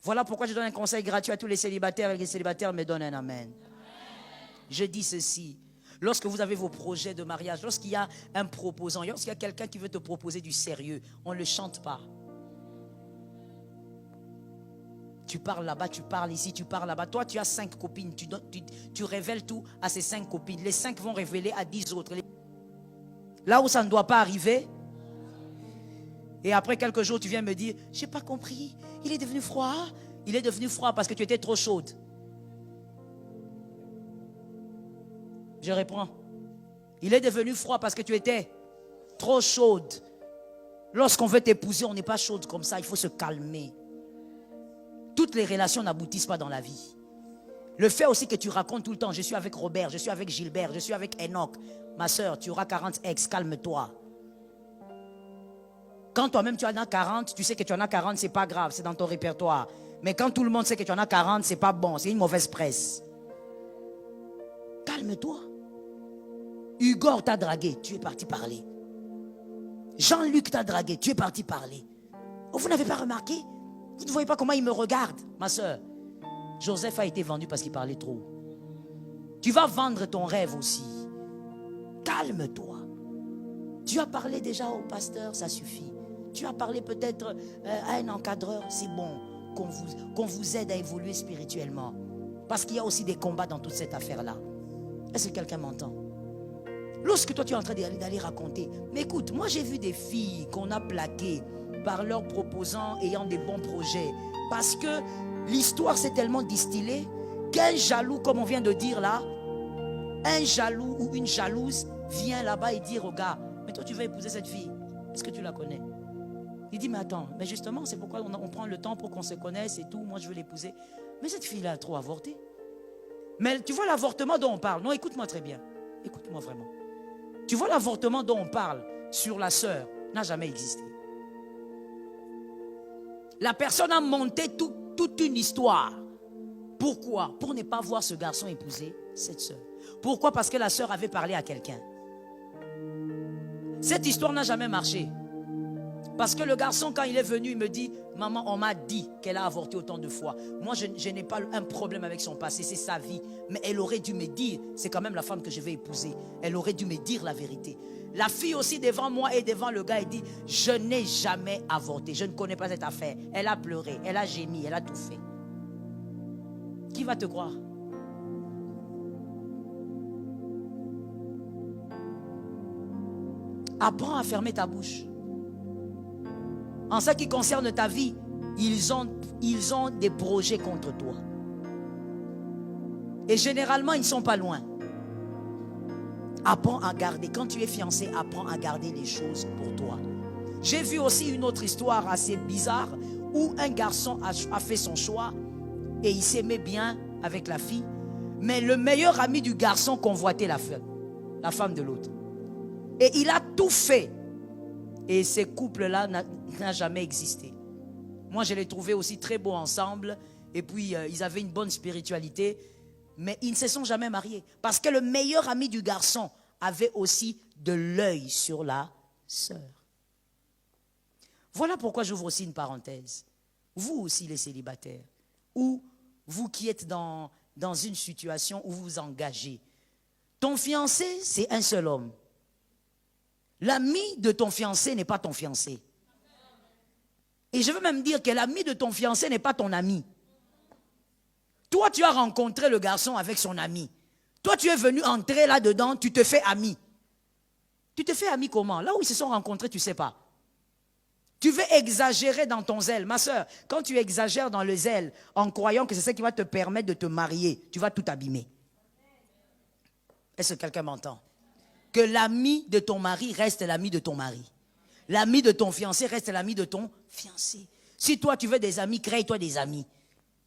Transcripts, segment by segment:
Voilà pourquoi je donne un conseil gratuit à tous les célibataires et les célibataires me donnent un amen. Je dis ceci. Lorsque vous avez vos projets de mariage, lorsqu'il y a un proposant, lorsqu'il y a quelqu'un qui veut te proposer du sérieux, on ne le chante pas. Tu parles là-bas, tu parles ici, tu parles là-bas. Toi, tu as 5 copines. Tu révèles tout à ces 5 copines. Les 5 vont révéler à 10 autres. Là où ça ne doit pas arriver. Et après quelques jours, tu viens me dire, je n'ai pas compris. Il est devenu froid. Il est devenu froid parce que tu étais trop chaude. Je réponds. Il est devenu froid parce que tu étais trop chaude. Lorsqu'on veut t'épouser, on n'est pas chaude comme ça. Il faut se calmer. Toutes les relations n'aboutissent pas dans la vie. Le fait aussi que tu racontes tout le temps, je suis avec Robert, je suis avec Gilbert, je suis avec Enoch. Ma soeur, tu auras 40 ex, calme-toi. Quand toi-même tu en as 40, tu sais que tu en as 40, c'est pas grave, c'est dans ton répertoire. Mais quand tout le monde sait que tu en as 40, c'est pas bon, c'est une mauvaise presse. Calme-toi. Hugo t'a dragué, tu es parti parler. Jean-Luc t'a dragué, tu es parti parler. Oh, vous n'avez pas remarqué? Vous ne voyez pas comment il me regarde, ma soeur. Joseph a été vendu parce qu'il parlait trop. Tu vas vendre ton rêve aussi. Calme-toi. Tu as parlé déjà au pasteur, ça suffit. Tu as parlé peut-être à un encadreur, c'est bon qu'on vous aide à évoluer spirituellement. Parce qu'il y a aussi des combats dans toute cette affaire-là. Est-ce que quelqu'un m'entend? Lorsque toi tu es en train d'aller raconter, mais écoute, moi j'ai vu des filles qu'on a plaquées par leurs proposants ayant des bons projets. Parce que l'histoire s'est tellement distillée qu'un jaloux, comme on vient de dire là, un jaloux ou une jalouse vient là-bas et dit au gars, mais toi tu veux épouser cette fille, est-ce que tu la connais? Il dit, mais attends, mais justement c'est pourquoi on prend le temps pour qu'on se connaisse et tout, moi je veux l'épouser. Mais cette fille-là a trop avorté. Mais tu vois l'avortement dont on parle, non, écoute-moi très bien, écoute-moi vraiment. Tu vois l'avortement dont on parle sur la sœur n'a jamais existé. La personne a monté toute une histoire. Pourquoi? Pour ne pas voir ce garçon épouser cette sœur. Pourquoi? Parce que la sœur avait parlé à quelqu'un. Cette histoire n'a jamais marché. Parce que le garçon, quand il est venu, il me dit, maman, on m'a dit qu'elle a avorté autant de fois. Moi, je n'ai pas un problème avec son passé, c'est sa vie. Mais elle aurait dû me dire, c'est quand même la femme que je vais épouser. Elle aurait dû me dire la vérité. La fille aussi devant moi et devant le gars, elle dit, je n'ai jamais avorté. Je ne connais pas cette affaire. Elle a pleuré, elle a gémi, elle a tout fait. Qui va te croire? Apprends à fermer ta bouche. En ce qui concerne ta vie, ils ont des projets contre toi. Et généralement, ils ne sont pas loin. Apprends à garder. Quand tu es fiancé, apprends à garder les choses pour toi. J'ai vu aussi une autre histoire assez bizarre où un garçon a fait son choix et il s'aimait bien avec la fille. Mais le meilleur ami du garçon convoitait la femme de l'autre. Et il a tout fait. Et ces couples-là n'ont jamais existé. Moi, je les trouvais aussi très beaux ensemble. Et puis, ils avaient une bonne spiritualité. Mais ils ne se sont jamais mariés. Parce que le meilleur ami du garçon avait aussi de l'œil sur la sœur. Voilà pourquoi j'ouvre aussi une parenthèse. Vous aussi, les célibataires, ou vous qui êtes dans une situation où vous vous engagez. Ton fiancé, c'est un seul homme. L'ami de ton fiancé n'est pas ton fiancé. Et je veux même dire que l'ami de ton fiancé n'est pas ton ami. Toi, tu as rencontré le garçon avec son ami. Toi, tu es venu entrer là-dedans, tu te fais ami. Tu te fais ami comment? Là où ils se sont rencontrés, tu ne sais pas. Tu veux exagérer dans ton zèle. Ma soeur, quand tu exagères dans le zèle, en croyant que c'est ça qui va te permettre de te marier, tu vas tout abîmer. Est-ce que quelqu'un m'entend? Que l'ami de ton mari reste l'ami de ton mari. L'ami de ton fiancé reste l'ami de ton fiancé. Si toi tu veux des amis, crée-toi des amis.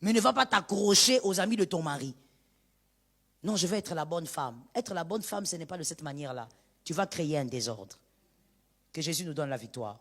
Mais ne va pas t'accrocher aux amis de ton mari. Non, je veux être la bonne femme. Être la bonne femme, ce n'est pas de cette manière-là. Tu vas créer un désordre. Que Jésus nous donne la victoire.